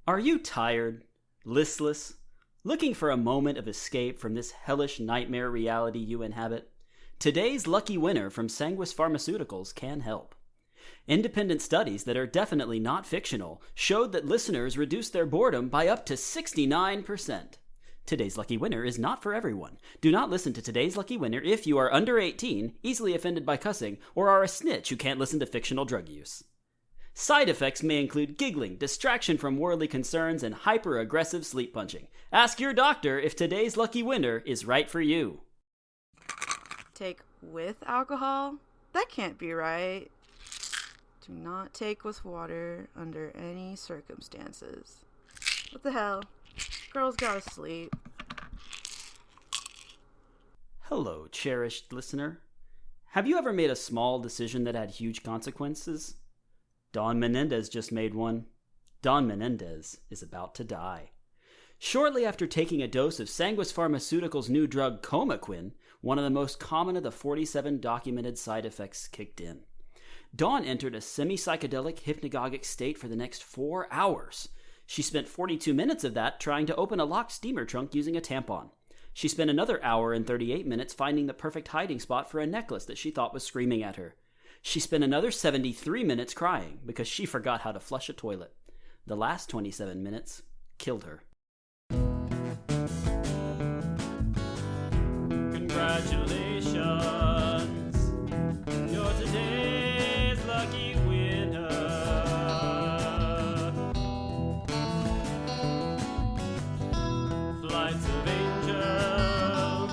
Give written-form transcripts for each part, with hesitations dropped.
Are you tired, listless, looking for a moment of escape from this hellish nightmare reality you inhabit? Today's lucky winner from Sanguis Pharmaceuticals can help. Independent studies that are definitely not fictional showed that listeners reduced their boredom by up to 69%. Today's lucky winner is not for everyone. Do not listen to Today's Lucky Winner if you are under 18, easily offended by cussing, or are a snitch who can't listen to fictional drug use. Side effects may include giggling, distraction from worldly concerns, and hyper-aggressive sleep punching. Ask your doctor if Today's Lucky Winner is right for you. Take with alcohol? That can't be right. Do not take with water under any circumstances. What the hell? Girls gotta sleep. Hello, cherished listener. Have you ever made a small decision that had huge consequences? Don Menendez just made one. Don Menendez is about to die. Shortly after taking a dose of Sanguis Pharmaceuticals' new drug Comaquin, one of the most common of the 47 documented side effects kicked in. Dawn entered a semi-psychedelic hypnagogic state for the next 4 hours. She spent 42 minutes of that trying to open a locked steamer trunk using a tampon. She spent another hour and 38 minutes finding the perfect hiding spot for a necklace that she thought was screaming at her. She spent another 73 minutes crying because she forgot how to flush a toilet. The last 27 minutes killed her. Congratulations, you're today's lucky winner. Flights of angels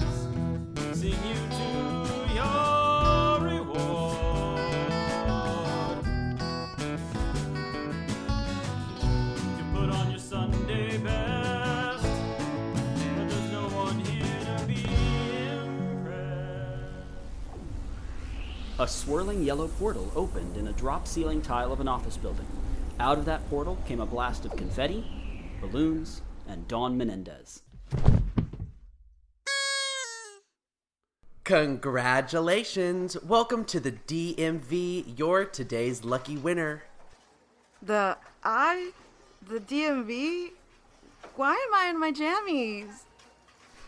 sing you to your reward. You put on your Sunday best, but there's no one here to be impressed. A swirling yellow portal opened in a drop-ceiling tile of an office building. Out of that portal came a blast of confetti, balloons, and Dawn Menendez. Congratulations! Welcome to the DMV. You're today's lucky winner. The DMV? Why am I in my jammies?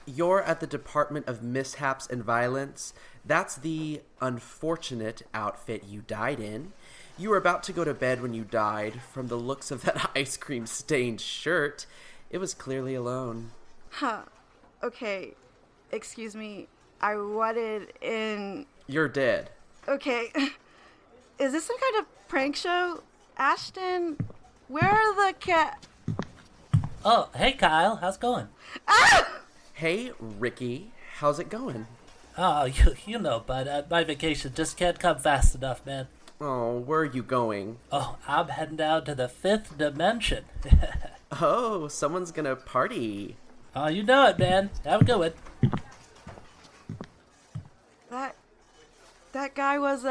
You're at the Department of Mishaps and Violence. That's the unfortunate outfit you died in. You were about to go to bed when you died. From the looks of that ice cream stained shirt, it was clearly alone. Huh. Okay. Excuse me. I wanted in... You're dead. Okay. Is this some kind of prank show? Ashton, where are the cat... Oh, hey Kyle, how's it going? Ah! Hey, Ricky. How's it going? Oh, you know, bud, my vacation just can't come fast enough, man. Oh, where are you going? Oh, I'm heading down to the 5th dimension. Oh, someone's gonna party. Oh, you know it, man. Have a good one. That guy was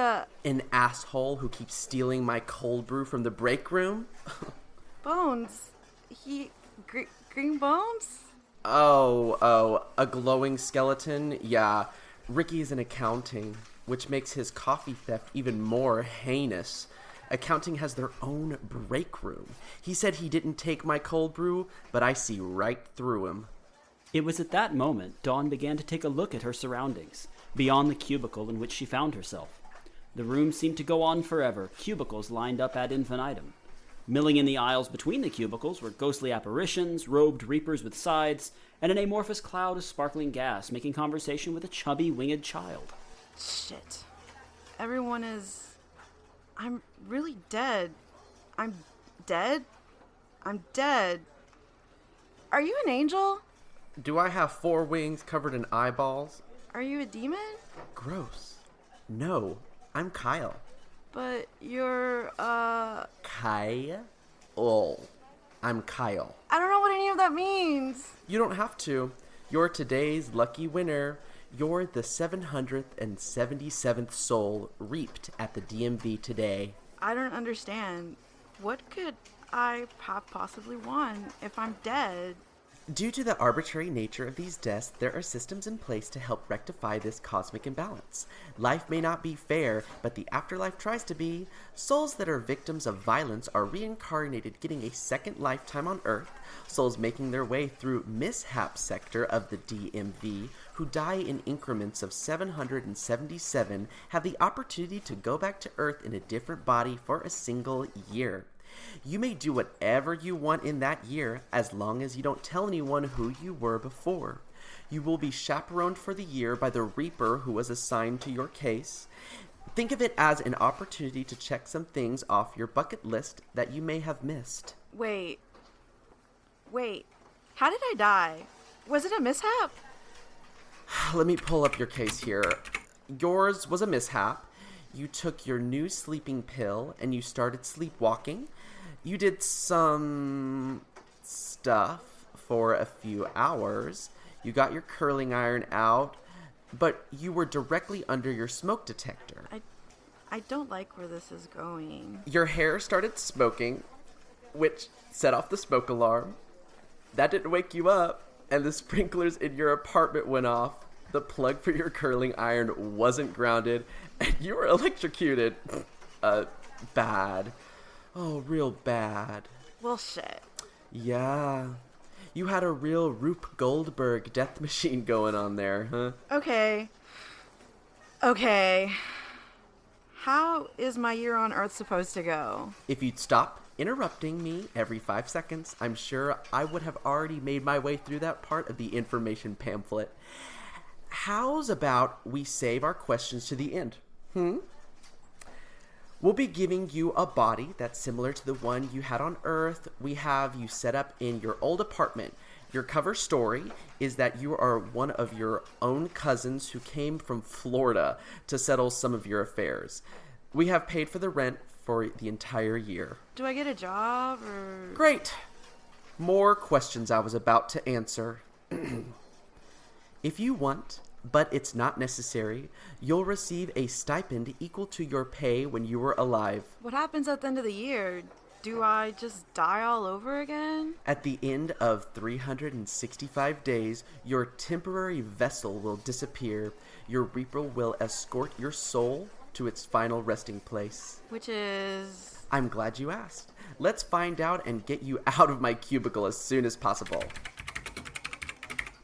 An asshole who keeps stealing my cold brew from the break room? Bones. Green Bones? Oh, a glowing skeleton? Yeah, Ricky's in accounting, which makes his coffee theft even more heinous. Accounting has their own break room. He said he didn't take my cold brew, but I see right through him. It was at that moment Dawn began to take a look at her surroundings, beyond the cubicle in which she found herself. The room seemed to go on forever, cubicles lined up ad infinitum. Milling in the aisles between the cubicles were ghostly apparitions, robed reapers with scythes, and an amorphous cloud of sparkling gas making conversation with a chubby, winged child. Shit. Everyone is... I'm really dead. I'm dead? I'm dead. Are you an angel? Do I have 4 wings covered in eyeballs? Are you a demon? Gross. No, I'm Kyle. But you're, Kyle? I'm Kyle. I don't know what any of that means. You don't have to. You're today's lucky winner. You're the 777th soul reaped at the DMV today. I don't understand. What could I have possibly won if I'm dead? Due to the arbitrary nature of these deaths, there are systems in place to help rectify this cosmic imbalance. Life may not be fair, but the afterlife tries to be. Souls that are victims of violence are reincarnated, getting a second lifetime on Earth. Souls making their way through Mishaps sector of the DMV, who die in increments of 777, have the opportunity to go back to Earth in a different body for a single year. You may do whatever you want in that year, as long as you don't tell anyone who you were before. You will be chaperoned for the year by the Reaper who was assigned to your case. Think of it as an opportunity to check some things off your bucket list that you may have missed. Wait. How did I die? Was it a mishap? Let me pull up your case here. Yours was a mishap. You took your new sleeping pill and you started sleepwalking. You did some stuff for a few hours. You got your curling iron out, but you were directly under your smoke detector. I don't like where this is going. Your hair started smoking, which set off the smoke alarm. That didn't wake you up, and the sprinklers in your apartment went off. The plug for your curling iron wasn't grounded, and you were electrocuted. Bad. Oh, real bad. Well, shit. Yeah. You had a real Rube Goldberg death machine going on there, huh? Okay. How is my year on Earth supposed to go? If you'd stop interrupting me every 5 seconds, I'm sure I would have already made my way through that part of the information pamphlet. How's about we save our questions to the end? We'll be giving you a body that's similar to the one you had on Earth. We have you set up in your old apartment. Your cover story is that you are one of your own cousins who came from Florida to settle some of your affairs. We have paid for the rent for the entire year. Do I get a job or... Great. More questions I was about to answer. If you want, but it's not necessary, you'll receive a stipend equal to your pay when you were alive. What happens at the end of the year? Do I just die all over again? At the end of 365 days, your temporary vessel will disappear. Your Reaper will escort your soul to its final resting place. Which is... I'm glad you asked. Let's find out and get you out of my cubicle as soon as possible.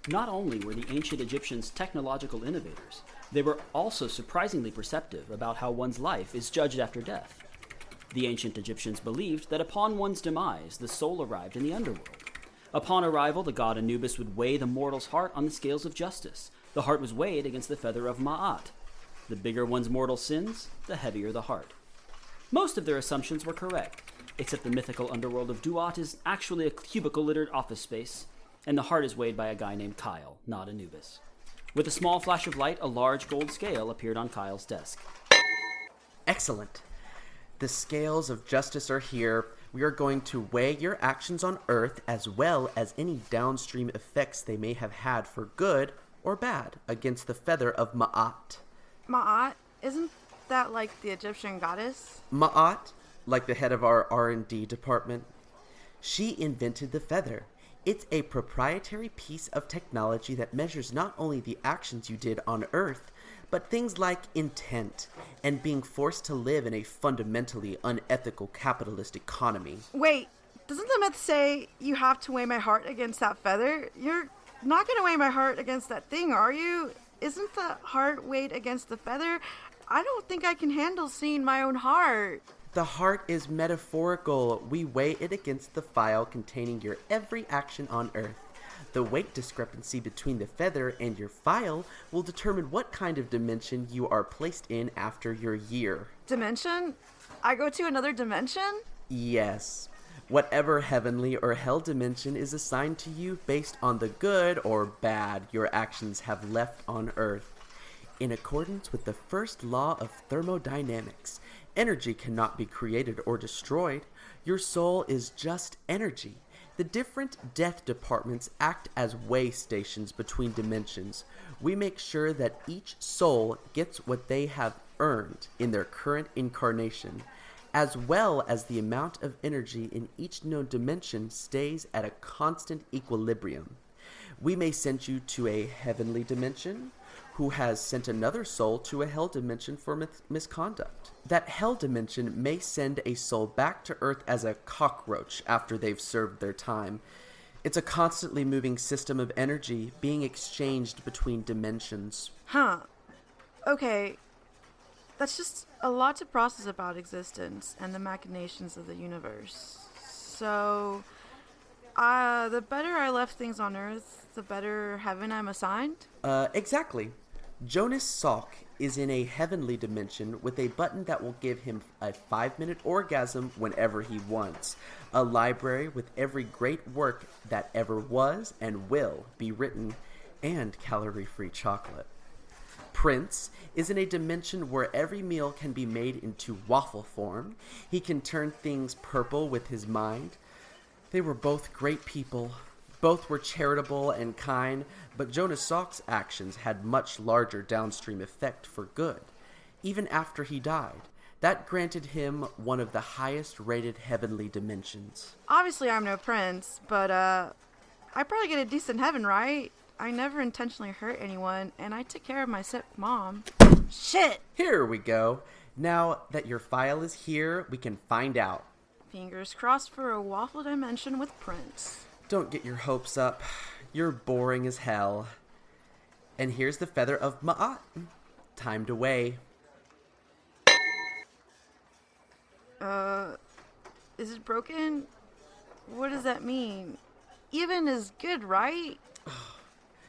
Not only were the ancient Egyptians technological innovators, they were also surprisingly perceptive about how one's life is judged after death. The ancient Egyptians believed that upon one's demise, the soul arrived in the underworld. Upon arrival, the god Anubis would weigh the mortal's heart on the scales of justice. The heart was weighed against the feather of Ma'at. The bigger one's mortal sins, the heavier the heart. Most of their assumptions were correct, except the mythical underworld of Duat is actually a cubicle-littered office space, and the heart is weighed by a guy named Kyle, not Anubis. With a small flash of light, a large gold scale appeared on Kyle's desk. Excellent. The scales of justice are here. We are going to weigh your actions on Earth as well as any downstream effects they may have had for good or bad against the feather of Ma'at. Ma'at? Isn't that like the Egyptian goddess? Ma'at, like the head of our R&D department. She invented the feather. It's a proprietary piece of technology that measures not only the actions you did on Earth, but things like intent and being forced to live in a fundamentally unethical capitalist economy. Wait, doesn't the myth say you have to weigh my heart against that feather? You're not going to weigh my heart against that thing, are you? Isn't the heart weighed against the feather? I don't think I can handle seeing my own heart. The heart is metaphorical. We weigh it against the file containing your every action on Earth. The weight discrepancy between the feather and your file will determine what kind of dimension you are placed in after your year. Dimension? I go to another dimension? Yes. Whatever heavenly or hell dimension is assigned to you based on the good or bad your actions have left on Earth. In accordance with the first law of thermodynamics, energy cannot be created or destroyed. Your soul is just energy. The different death departments act as weigh stations between dimensions. We make sure that each soul gets what they have earned in their current incarnation. as well as the amount of energy in each known dimension stays at a constant equilibrium. We may send you to a heavenly dimension, who has sent another soul to a hell dimension for misconduct. That hell dimension may send a soul back to Earth as a cockroach after they've served their time. It's a constantly moving system of energy being exchanged between dimensions. Huh. Okay. That's just a lot to process about existence and the machinations of the universe. So, the better I left things on Earth, the better heaven I'm assigned? Exactly. Jonas Salk is in a heavenly dimension with a button that will give him a 5-minute orgasm whenever he wants. A library with every great work that ever was and will be written, and calorie-free chocolate. Prince is in a dimension where every meal can be made into waffle form. He can turn things purple with his mind. They were both great people. Both were charitable and kind, but Jonas Salk's actions had much larger downstream effect for good, even after he died. That granted him one of the highest rated heavenly dimensions. Obviously I'm no prince, but I probably get a decent heaven, right? I never intentionally hurt anyone, and I took care of my sick mom. Shit! Here we go. Now that your file is here, we can find out. Fingers crossed for a waffle dimension with Prince. Don't get your hopes up. You're boring as hell. And here's the feather of Ma'at. Time to weigh. Is it broken? What does that mean? Even is good, right?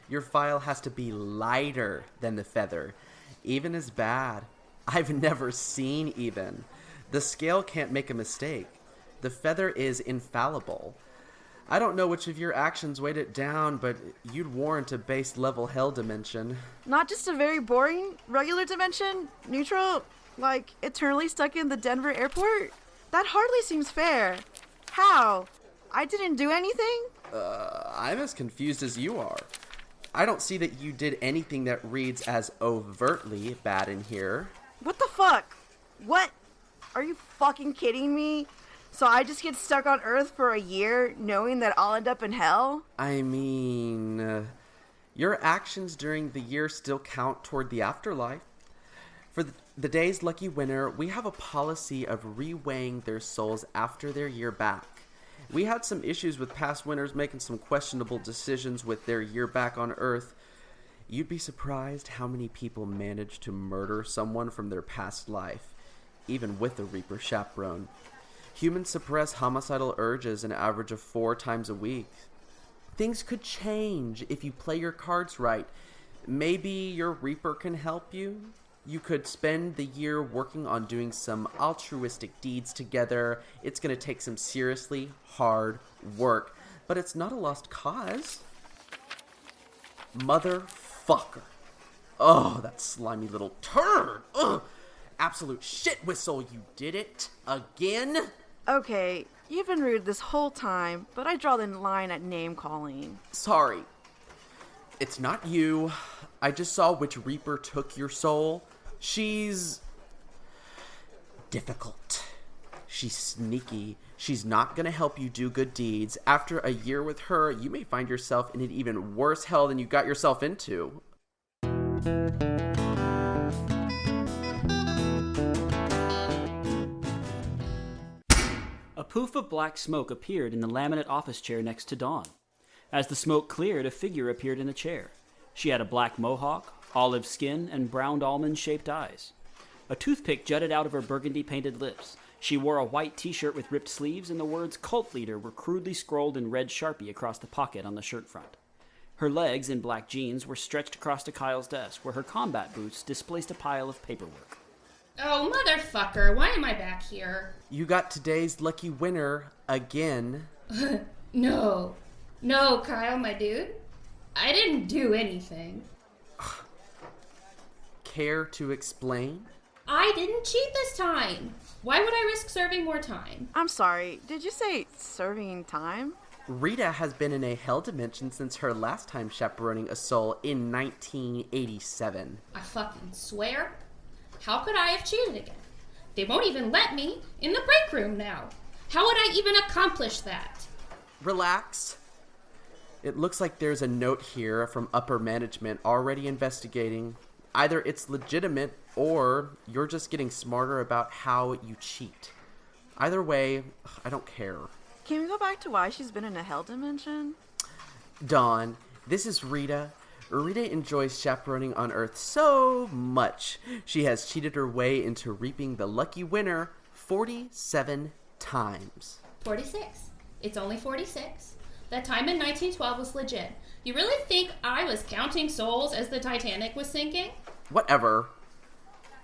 Your file has to be lighter than the feather. Even is bad. I've never seen even. The scale can't make a mistake. The feather is infallible. I don't know which of your actions weighed it down, but you'd warrant a base level hell dimension. Not just a very boring, regular dimension? Neutral? Like, eternally stuck in the Denver airport? That hardly seems fair. How? I didn't do anything? I'm as confused as you are. I don't see that you did anything that reads as overtly bad in here. What the fuck? What? Are you fucking kidding me? So I just get stuck on Earth for a year, knowing that I'll end up in hell? I mean, your actions during the year still count toward the afterlife. For the day's lucky winner, we have a policy of re-weighing their souls after their year back. We had some issues with past winners making some questionable decisions with their year back on Earth. You'd be surprised how many people manage to murder someone from their past life, even with a Reaper chaperone. Humans suppress homicidal urges an average of 4 times a week. Things could change if you play your cards right. Maybe your Reaper can help you. You could spend the year working on doing some altruistic deeds together. It's going to take some seriously hard work, but it's not a lost cause. Motherfucker. Oh, that slimy little turd. Ugh. Absolute shit whistle, you did it. Again? Okay, you've been rude this whole time, but I draw the line at name calling. Sorry. It's not you. I just saw which Reaper took your soul. She's difficult. She's sneaky. She's not going to help you do good deeds. After a year with her, you may find yourself in an even worse hell than you got yourself into. A poof of black smoke appeared in the laminate office chair next to Dawn. As the smoke cleared, a figure appeared in the chair. She had a black mohawk, olive skin, and brown almond-shaped eyes. A toothpick jutted out of her burgundy-painted lips. She wore a white t-shirt with ripped sleeves, and the words Cult Leader were crudely scrolled in red Sharpie across the pocket on the shirt front. Her legs, in black jeans, were stretched across to Kyle's desk, where her combat boots displaced a pile of paperwork. Oh, motherfucker, why am I back here? You got today's lucky winner again. No, Kyle, my dude. I didn't do anything. Care to explain? I didn't cheat this time. Why would I risk serving more time? I'm sorry, did you say serving time? Rita has been in a hell dimension since her last time chaperoning a soul in 1987. I fucking swear. How could I have cheated again? They won't even let me in the break room now. How would I even accomplish that? Relax. It looks like there's a note here from upper management already investigating. Either it's legitimate or you're just getting smarter about how you cheat. Either way, I don't care. Can we go back to why she's been in a hell dimension? Dawn, this is Rita. Rita enjoys chaperoning on Earth so much. She has cheated her way into reaping the lucky winner 47 times. 46. It's only 46. That time in 1912 was legit. You really think I was counting souls as the Titanic was sinking? Whatever.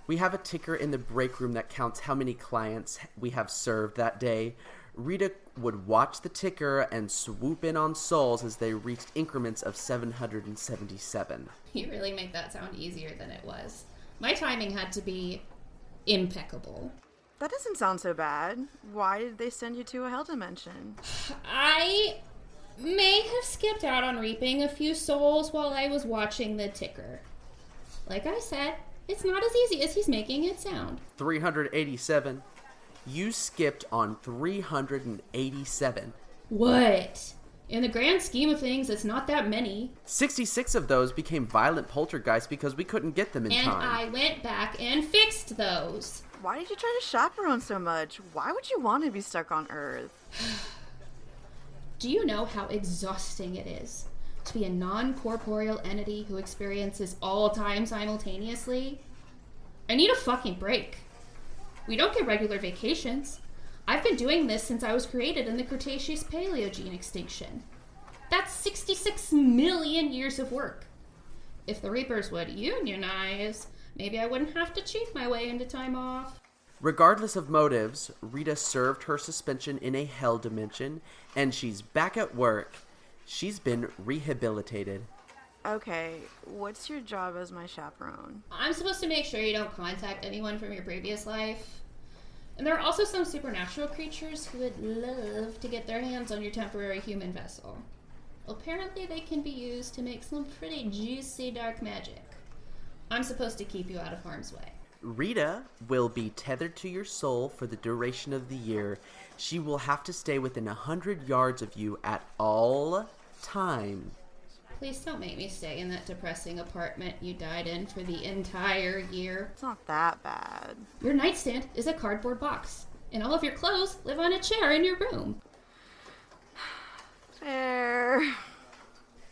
We have a ticker in the break room that counts how many clients we have served that day. Rita would watch the ticker and swoop in on souls as they reached increments of 777. You really make that sound easier than it was. My timing had to be impeccable. That doesn't sound so bad. Why did they send you to a hell dimension? I may have skipped out on reaping a few souls while I was watching the ticker. Like I said, it's not as easy as he's making it sound. 387. You skipped on 387. What? In the grand scheme of things, it's not that many. 66 of those became violent poltergeists because we couldn't get them in And time. I went back and fixed those. Why did you try to chaperone so much? Why would you want to be stuck on Earth? Do you know how exhausting it is to be a non-corporeal entity who experiences all time simultaneously? I need a fucking break. We don't get regular vacations. I've been doing this since I was created in the Cretaceous Paleogene extinction. That's 66 million years of work. If the Reapers would unionize, maybe I wouldn't have to cheat my way into time off. Regardless of motives, Rita served her suspension in a hell dimension, and she's back at work. She's been rehabilitated. Okay, what's your job as my chaperone? I'm supposed to make sure you don't contact anyone from your previous life. And there are also some supernatural creatures who would love to get their hands on your temporary human vessel. Apparently they can be used to make some pretty juicy dark magic. I'm supposed to keep you out of harm's way. Rita will be tethered to your soul for the duration of the year. She will have to stay within 100 yards of you at all times. Please don't make me stay in that depressing apartment you died in for the entire year. It's not that bad. Your nightstand is a cardboard box, and all of your clothes live on a chair in your room. Fair.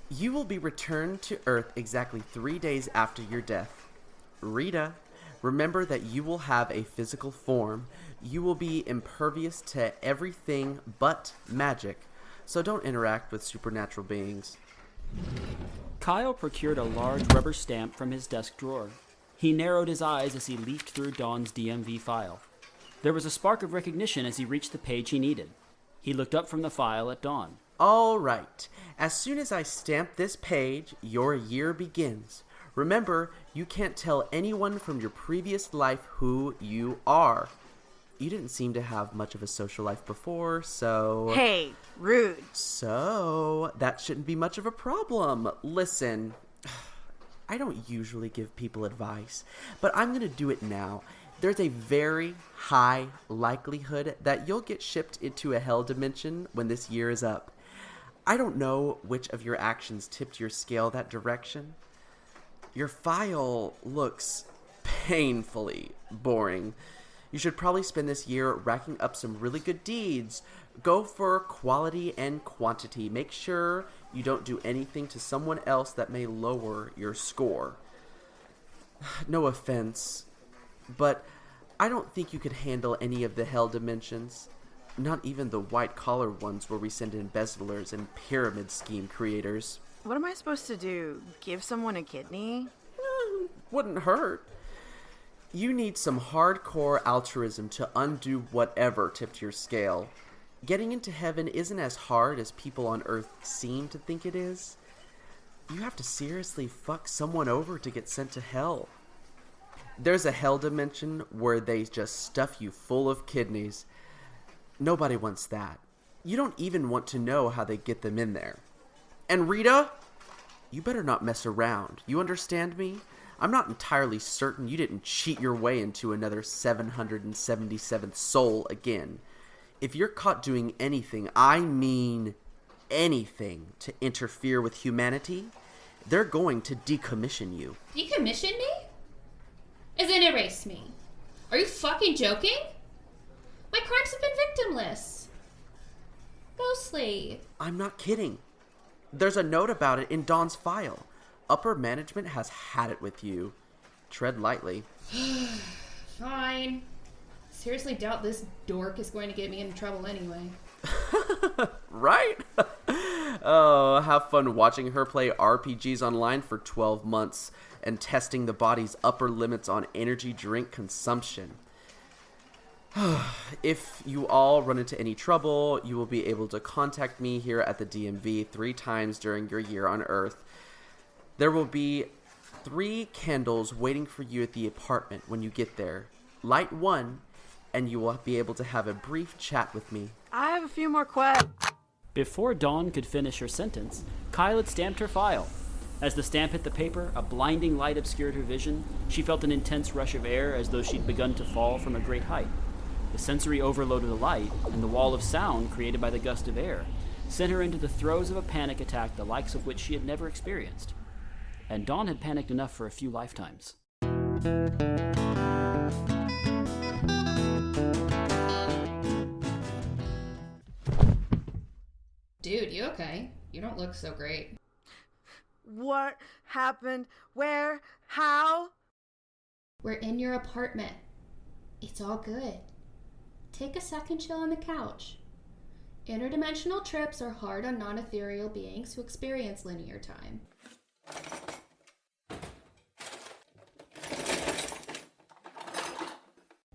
You will be returned to Earth exactly 3 days after your death. Rita, remember that you will have a physical form. You will be impervious to everything but magic, so don't interact with supernatural beings. Kyle procured a large rubber stamp from his desk drawer. He narrowed his eyes as he leafed through Dawn's DMV file. There was a spark of recognition as he reached the page he needed. He looked up from the file at Dawn. All right. As soon as I stamp this page, your year begins. Remember, you can't tell anyone from your previous life who you are. You didn't seem to have much of a social life before, so... Hey, rude. So, that shouldn't be much of a problem. Listen, I don't usually give people advice, but I'm going to do it now. There's a very high likelihood that you'll get shipped into a hell dimension when this year is up. I don't know which of your actions tipped your scale that direction. Your file looks painfully boring. You should probably spend this year racking up some really good deeds. Go for quality and quantity. Make sure you don't do anything to someone else that may lower your score. No offense, but I don't think you could handle any of the hell dimensions. Not even the white-collar ones where we send embezzlers and pyramid scheme creators. What am I supposed to do? Give someone a kidney? Wouldn't hurt. You need some hardcore altruism to undo whatever tipped your scale. Getting into heaven isn't as hard as people on Earth seem to think it is. You have to seriously fuck someone over to get sent to hell. There's a hell dimension where they just stuff you full of kidneys. Nobody wants that. You don't even want to know how they get them in there. And Rita, you better not mess around. You understand me? I'm not entirely certain you didn't cheat your way into another 777th soul again. If you're caught doing anything, I mean anything, to interfere with humanity, they're going to decommission you. Decommission me? As in erase me? Are you fucking joking? My crimes have been victimless. Ghostly. I'm not kidding. There's a note about it in Dawn's file. Upper management has had it with you. Tread lightly. Fine. Seriously doubt this dork is going to get me into trouble anyway. Right? Oh, have fun watching her play RPGs online for 12 months and testing the body's upper limits on energy drink consumption. If you all run into any trouble, you will be able to contact me here at the DMV 3 times during your year on Earth. There will be 3 candles waiting for you at the apartment when you get there. Light one, and you will be able to have a brief chat with me. I have a few more questions. Before Dawn could finish her sentence, Kyle had stamped her file. As the stamp hit the paper, a blinding light obscured her vision. She felt an intense rush of air as though she'd begun to fall from a great height. The sensory overload of the light and the wall of sound created by the gust of air sent her into the throes of a panic attack the likes of which she had never experienced. And Dawn had panicked enough for a few lifetimes. Dude, you okay? You don't look so great. What happened? Where? How? We're in your apartment. It's all good. Take a second chill on the couch. Interdimensional trips are hard on non-ethereal beings who experience linear time.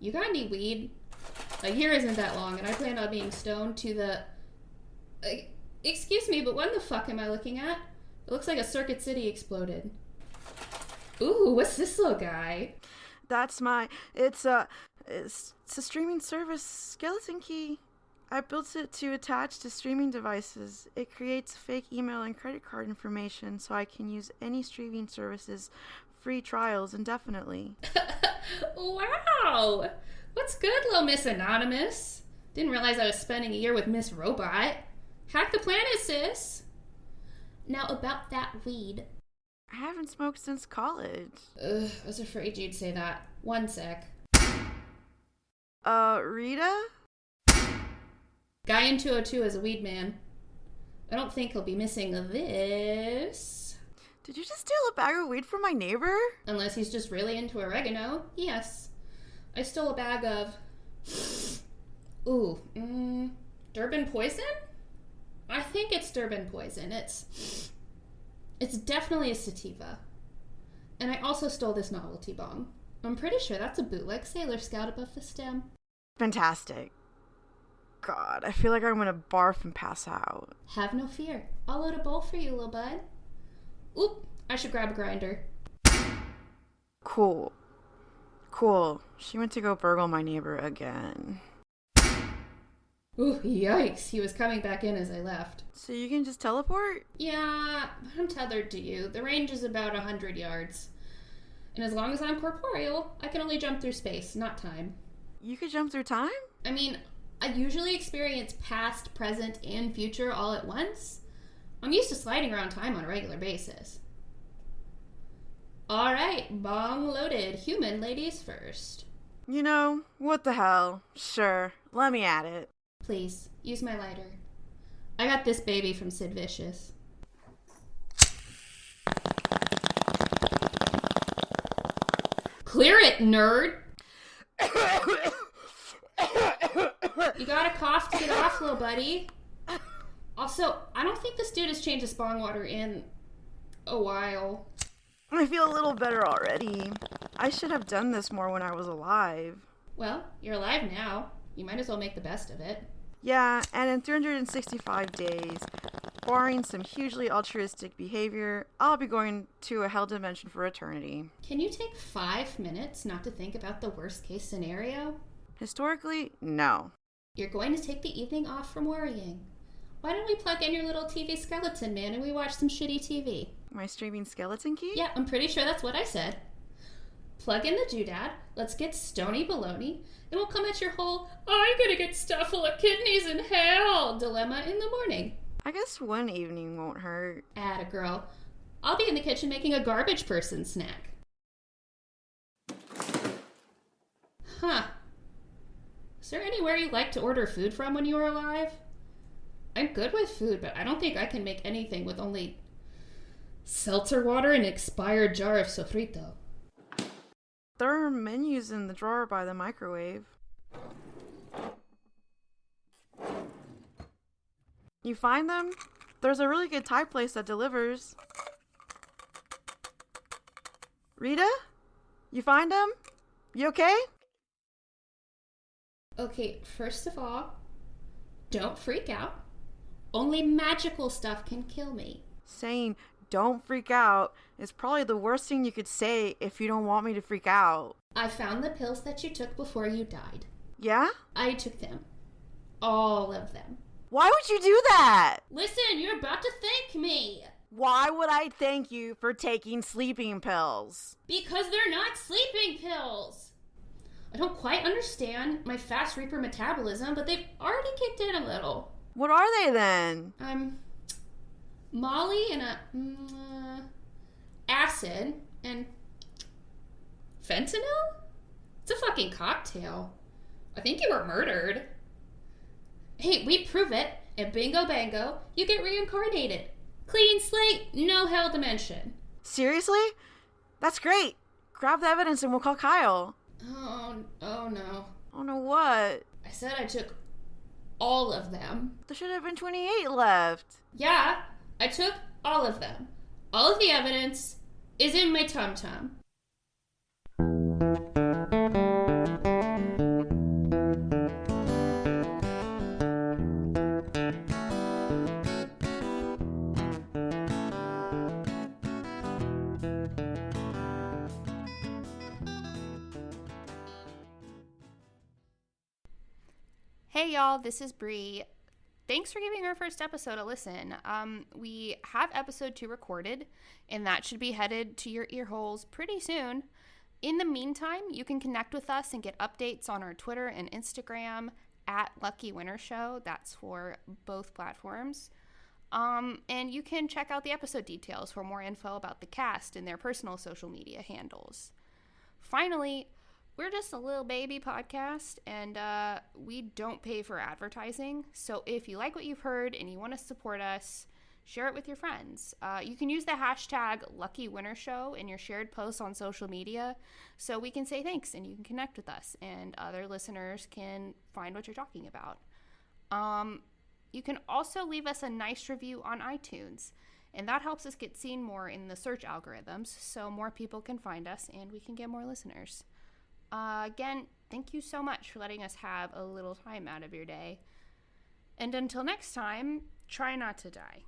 You got any weed? A year isn't that long, and I plan on being stoned to the... excuse me, but what the fuck am I looking at? It looks like a Circuit City exploded. Ooh, what's this little guy? That's my... It's a streaming service skeleton key. I built it to attach to streaming devices. It creates fake email and credit card information so I can use any streaming services free trials indefinitely. Wow! What's good, little Miss Anonymous? Didn't realize I was spending a year with Miss Robot. Hack the planet, sis! Now about that weed. I haven't smoked since college. Ugh, I was afraid you'd say that. One sec. Rita? Guy in 202 is a weed man. I don't think he'll be missing this. Did you just steal a bag of weed from my neighbor? Unless he's just really into oregano. Yes. I stole a bag of... Durban poison? I think it's Durban poison. It's definitely a sativa. And I also stole this novelty bong. I'm pretty sure that's a bootleg Sailor Scout above the stem. Fantastic. God, I feel like I'm gonna barf and pass out. Have no fear. I'll load a bowl for you, little bud. Oop, I should grab a grinder. Cool. She went to go burgle my neighbor again. Ooh, yikes. He was coming back in as I left. So you can just teleport? Yeah, I'm tethered to you. The range is about 100 yards. And as long as I'm corporeal, I can only jump through space, not time. You could jump through time? I mean, I usually experience past, present, and future all at once. I'm used to sliding around time on a regular basis. Alright, bong loaded. Human ladies first. You know, what the hell? Sure, let me at it. Please, use my lighter. I got this baby from Sid Vicious. Clear it, nerd! You gotta cough to get off, little buddy. Also, I don't think this dude has changed his bong water in a while. I feel a little better already. I should have done this more when I was alive. Well, you're alive now. You might as well make the best of it. Yeah, and in 365 days, barring some hugely altruistic behavior, I'll be going to a hell dimension for eternity. Can you take 5 minutes not to think about the worst case scenario? Historically, no. You're going to take the evening off from worrying. Why don't we plug in your little TV skeleton man and we watch some shitty TV? My streaming skeleton key? Yeah, I'm pretty sure that's what I said. Plug in the doodad, let's get stony baloney, and we'll come at your whole, I'm gonna get stuffed full of kidneys in hell dilemma in the morning. I guess one evening won't hurt. Atta girl. I'll be in the kitchen making a garbage person snack. Huh. Is there anywhere you like to order food from when you were alive? I'm good with food, but I don't think I can make anything with only seltzer water and an expired jar of sofrito. There are menus in the drawer by the microwave. You find them? There's a really good Thai place that delivers. Rita? You find them? You okay? Okay, first of all, don't freak out. Only magical stuff can kill me. Saying don't freak out is probably the worst thing you could say if you don't want me to freak out. I found the pills that you took before you died. Yeah? I took them. All of them. Why would you do that? Listen, you're about to thank me. Why would I thank you for taking sleeping pills? Because they're not sleeping pills. I don't quite understand my fast Reaper metabolism, but they've already kicked in a little. What are they then? Molly and acid and fentanyl? It's a fucking cocktail. I think you were murdered. Hey, we prove it, and bingo bango, you get reincarnated. Clean slate, no hell dimension. Seriously? That's great. Grab the evidence and we'll call Kyle. Oh no. Oh no, what? I said I took all of them. There should have been 28 left. Yeah, I took all of them. All of the evidence is in my tum-tum. Hey y'all, this is Bree. Thanks for giving our first episode a listen. We have episode 2 recorded, and that should be headed to your ear holes pretty soon. In the meantime, you can connect with us and get updates on our Twitter and Instagram at Lucky Winner Show. That's for both platforms. And you can check out the episode details for more info about the cast and their personal social media handles. Finally, we're just a little baby podcast, and we don't pay for advertising. So if you like what you've heard and you want to support us, share it with your friends. You can use the hashtag Lucky Winner Show in your shared posts on social media so we can say thanks and you can connect with us and other listeners can find what you're talking about. You can also leave us a nice review on iTunes, and that helps us get seen more in the search algorithms so more people can find us and we can get more listeners. Again, thank you so much for letting us have a little time out of your day. And until next time, try not to die.